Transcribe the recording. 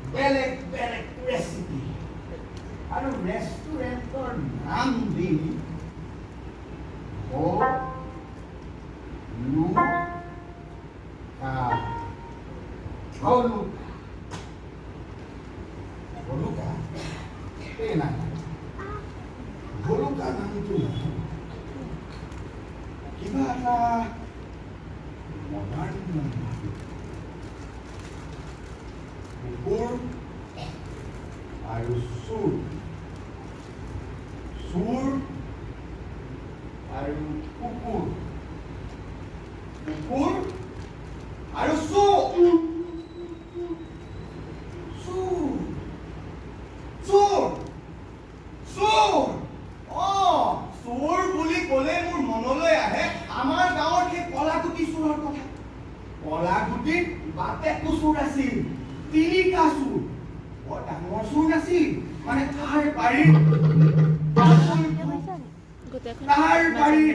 বেলেগ বেলেগ ৰেচিপি আৰু ৰেষ্টুৰেণ্টৰ নাম দি ভলুকা এই নাই ভলুকা নামটো কিবা এটা মডাৰ্ণ কুকুৰ আৰু চোৰ চোৰ আৰু কুকুৰ কুকুৰ আৰু চোৰ চোৰ চোৰ চোৰ চোৰ বুলি ক'লে মোৰ মনলৈ আহে আমাৰ গাঁৱৰ সেই কলাগুটি চোৰৰ কথা কলাগুটিত বাপেকো চোৰ আছিল তিনিটা চোৰ বৰ ডাঙৰ চোৰ নাছিল মানে তাৰ বাৰীৰ তাৰ বাৰীৰ